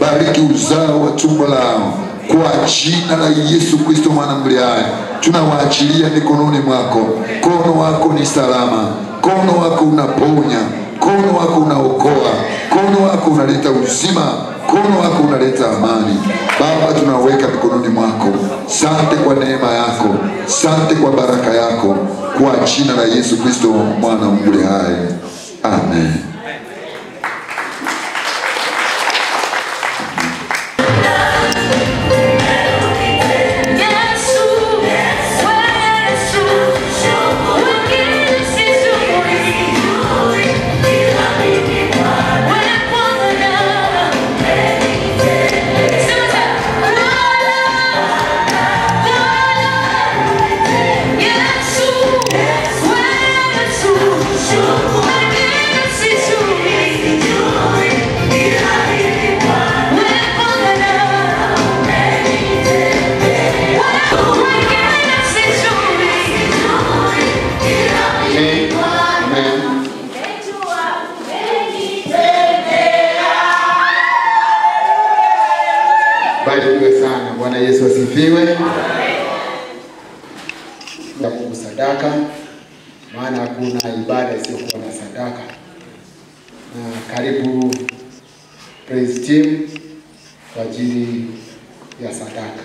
bariki uzao wa tumbo lao kwa jina la Yesu Kristo mwana wa Mungu aliye hai. Tunawaachilia mikononi mwako. Mkono wako ni salama, mkono wako unaponya, mkono wako unaokoa, mkono wako unaleta uzima, mkono wako unaleta amani. Baba, tunaweka mikononi mwako. Sante kwa neema yako, sante kwa baraka yako, kwa jina la Yesu Kristo mwana wa Mungu aliye hai. Amen. Barikiwe sana. Bwana Yesu asifiwe. Ya Mungu sadaka, maana hakuna ibada isiyokuwa na sadaka. Na karibu praise team kwa ajili ya sadaka.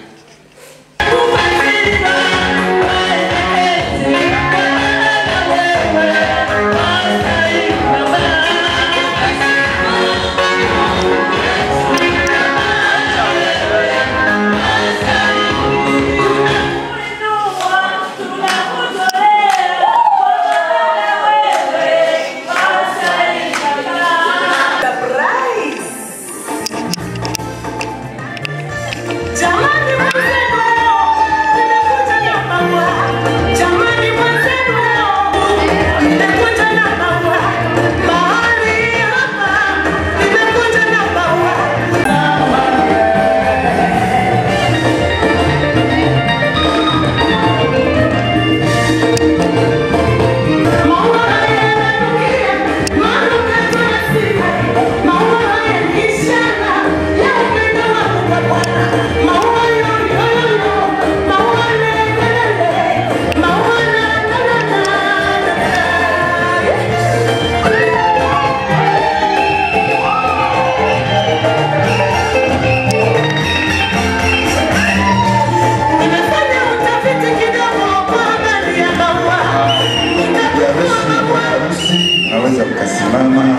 Naweza kukasimama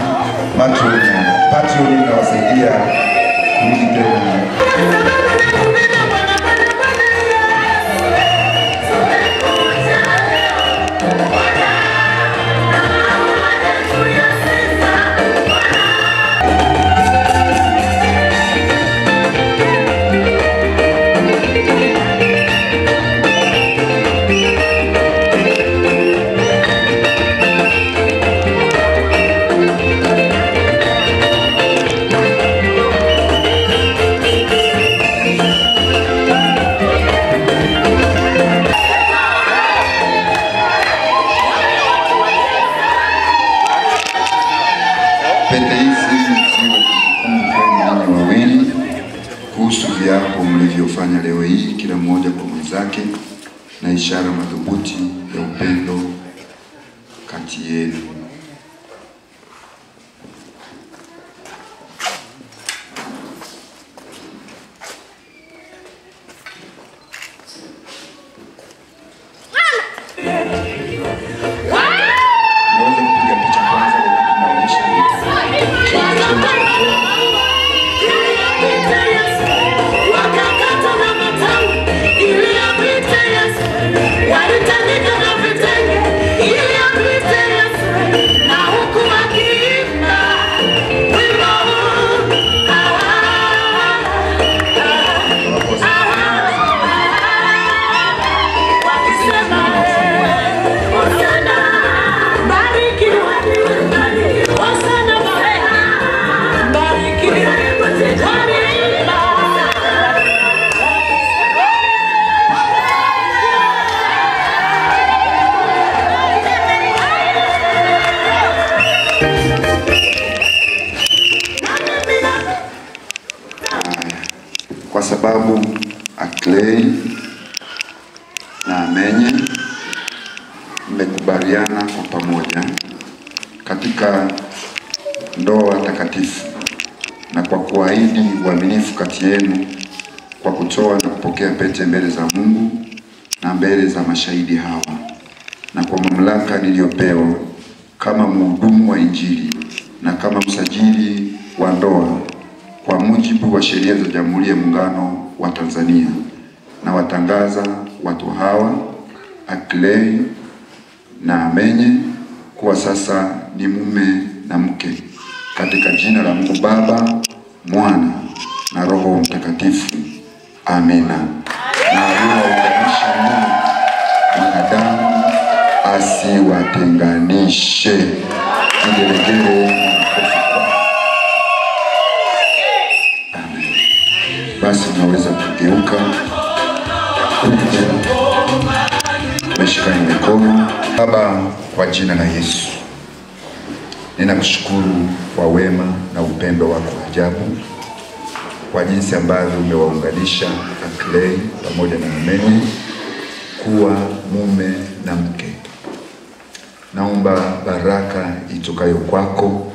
patroni na wasaidia kurudi tena. Pete hizi ziwe kumbukumbu wawili kuhusu viapo mlivyofanya leo hii kila mmoja kwa mwenzake, na ishara madhubuti ya upendo kati yenu. Naweza kupiga picha kwanza inaonyesha kwa sababu Aklei na Amenye mmekubaliana kwa pamoja katika ndoa takatifu na kwa kuahidi uaminifu kati yenu kwa kutoa na kupokea pete mbele za Mungu na mbele za mashahidi hawa, na kwa mamlaka niliyopewa kama mhudumu wa Injili na kama msajili wa ndoa kwa mujibu wa sheria za Jamhuri ya Muungano wa Tanzania, na watangaza watu hawa Aklei na Amenye kuwa sasa ni mume na mke katika jina la Mungu Baba, Mwana na Roho Mtakatifu. Amina. Na aliwaunganisha Mungu, mwanadamu asiwatenganishe. Kigelegele. Basi unaweza kugeuka meshikani mikono. Baba, kwa jina la Yesu, ninakushukuru kwa wema na upendo wako ajabu, kwa jinsi ambavyo umewaunganisha Aklei pamoja na Amenye kuwa mume na mke. Naomba baraka itokayo kwako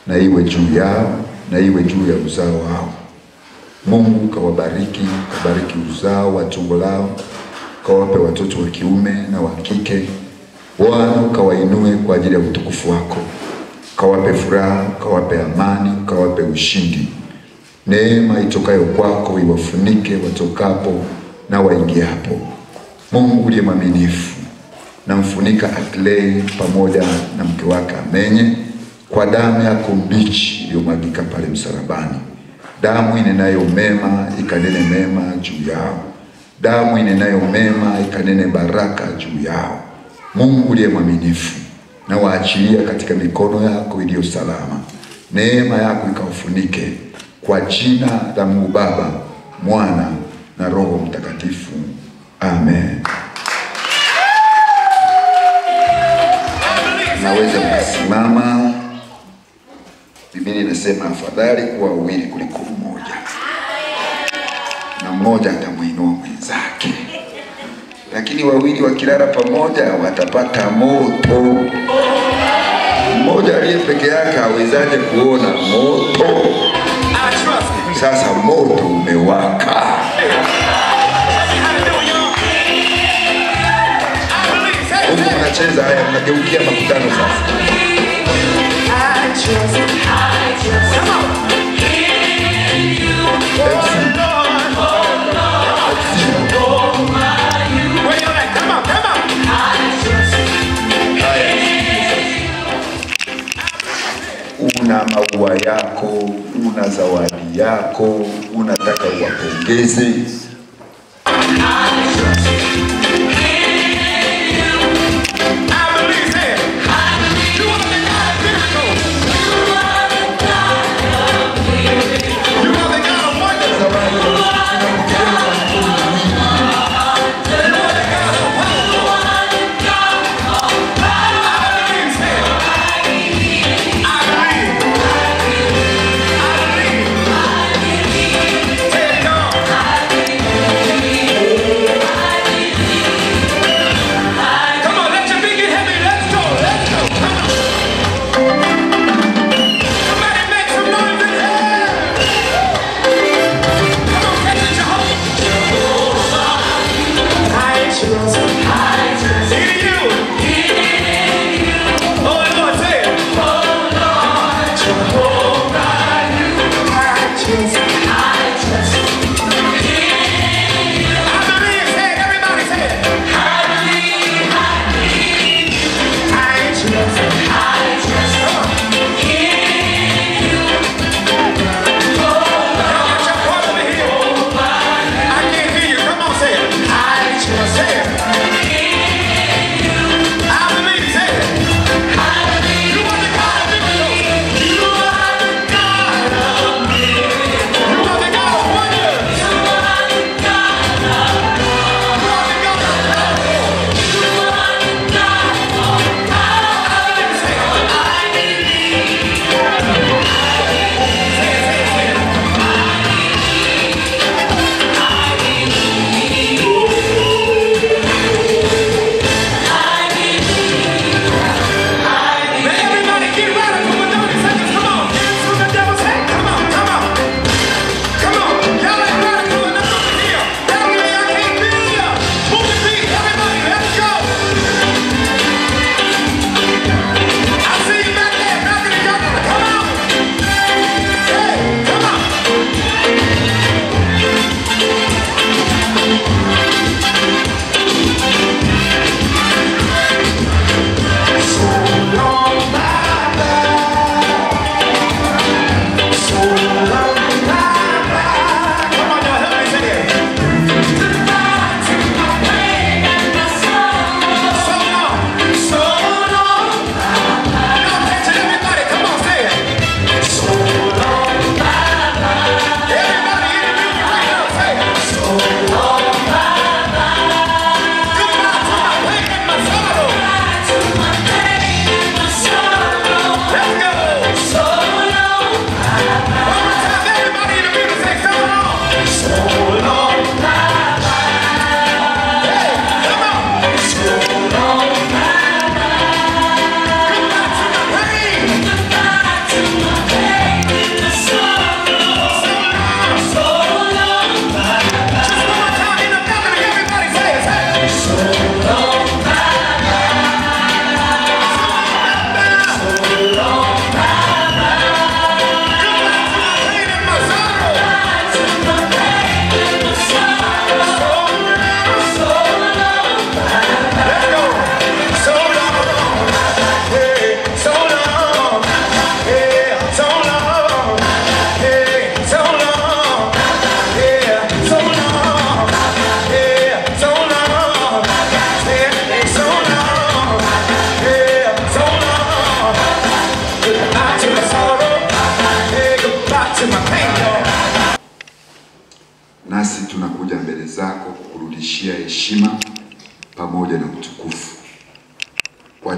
na iwe juu yao na iwe juu ya uzao wao. Mungu kawabariki, kabariki uzao wa tumbo lao, kawape watoto wa kiume na wa kike. Bwana kawainue kwa ajili ya utukufu wako, kawape furaha, kawape amani, kawape ushindi. Neema itokayo kwako iwafunike watokapo na waingiapo. Mungu uliye mwaminifu, na mfunika Aklei pamoja na mke wake Amenye kwa damu yako mbichi iliyomwagika pale msalabani. Damu inenayo mema ikanene mema juu yao. Damu inenayo mema ikanene baraka juu yao. Mungu uliye mwaminifu, na waachilia katika mikono yako iliyo salama. Neema yako ikawafunike kwa jina la Mungu Baba, Mwana na Roho Mtakatifu. Amen. Naweza kusimama. Biblia inasema afadhali kuwa wawili kuliko mmoja, na mmoja atamuinua mwenzake. Lakini wawili wakilala pamoja watapata moto. Mmoja aliye peke yake hawezaje kuona moto? Sasa moto umewaka. Mungu anacheza haya, mnageukia makutano sasa. Una maua yako, una zawadi yako, unataka uwapongeze.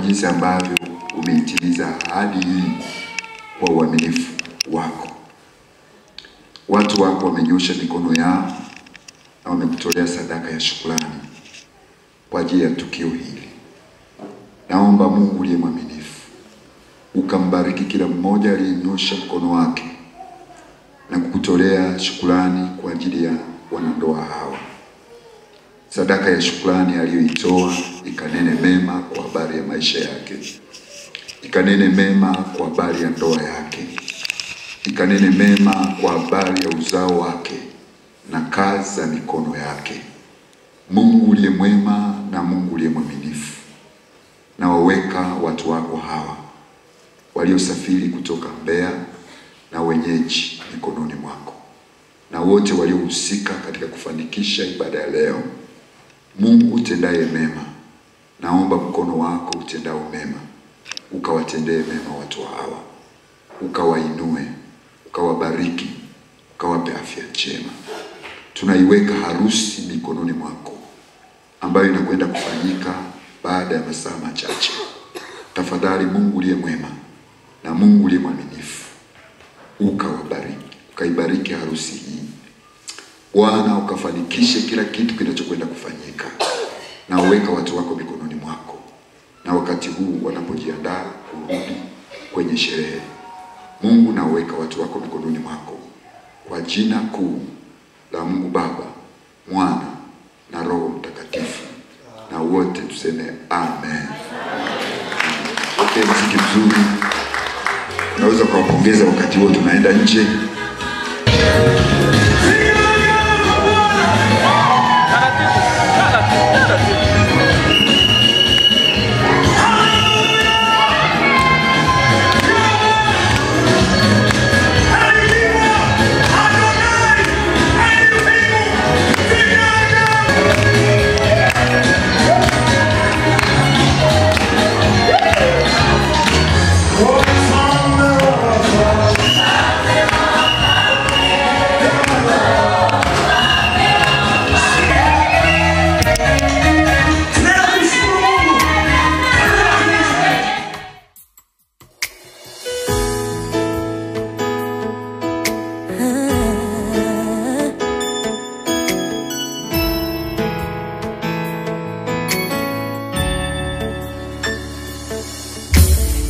jinsi ambavyo umeitimiza ahadi hii kwa uaminifu wako. Watu wako wamenyosha mikono yao na wamekutolea sadaka ya shukrani kwa ajili ya tukio hili. Naomba Mungu uliye mwaminifu ukambariki kila mmoja aliyenyosha mkono wake na kukutolea shukrani kwa ajili ya wanandoa hawa. Sadaka ya shukrani aliyoitoa ikanene mema kwa habari ya maisha yake, ikanene mema kwa habari ya ndoa yake, ikanene mema kwa habari ya uzao wake na kazi za mikono yake. Mungu uliye mwema na Mungu uliye mwaminifu, na waweka watu wako hawa waliosafiri kutoka Mbeya na wenyeji mikononi mwako, na wote waliohusika katika kufanikisha ibada ya leo. Mungu utendaye mema, naomba mkono wako utendao mema ukawatendee mema watu hawa, ukawainue, ukawabariki, ukawape afya njema. Tunaiweka harusi mikononi mwako ambayo inakwenda kufanyika baada ya masaa machache. Tafadhali Mungu uliye mwema na Mungu uliye mwaminifu, ukawabariki, ukaibariki harusi hii. Bwana, ukafanikishe kila kitu kinachokwenda kufanyika, na uweka watu wako mikononi mwako. Na wakati huu wanapojiandaa kurudi kwenye sherehe, Mungu, na uweka watu wako mikononi mwako, kwa jina kuu la Mungu Baba, Mwana na Roho Mtakatifu. Na wote tuseme amen. Okay, muziki mzuri. Unaweza kuwapongeza wakati wote tunaenda nje.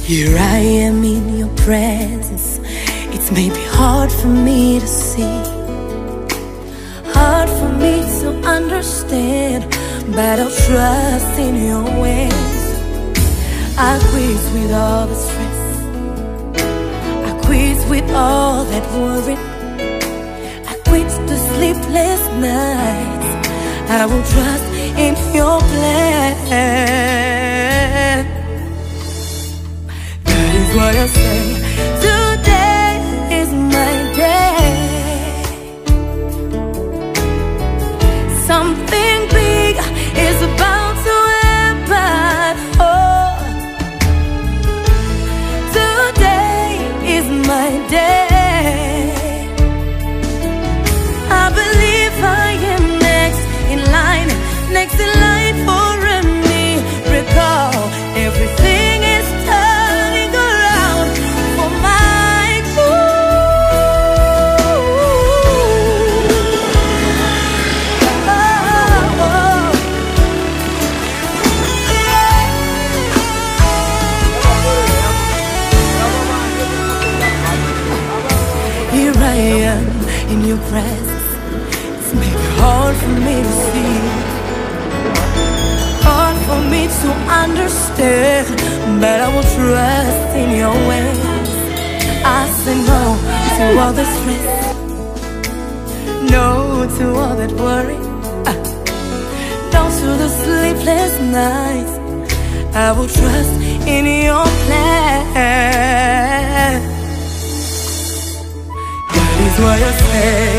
Here I am in your presence. It's maybe hard for me to see, hard for me to understand, but I'll trust in your ways. I quit with all the stress, I quit with all that worry, I quit the sleepless nights. I will trust in your plan. What I say, today is my day. Something big is about to happen. Oh, today is my day. I believe I am next in line for a miracle. Everything is turning around for my good. Here I am in your presence. It's maybe hard for me to see, hard for me to understand, but I will trust in your ways. I say no to all the stress, no to all that worry, no to the sleepless nights. I will trust in your plan. That is what I say.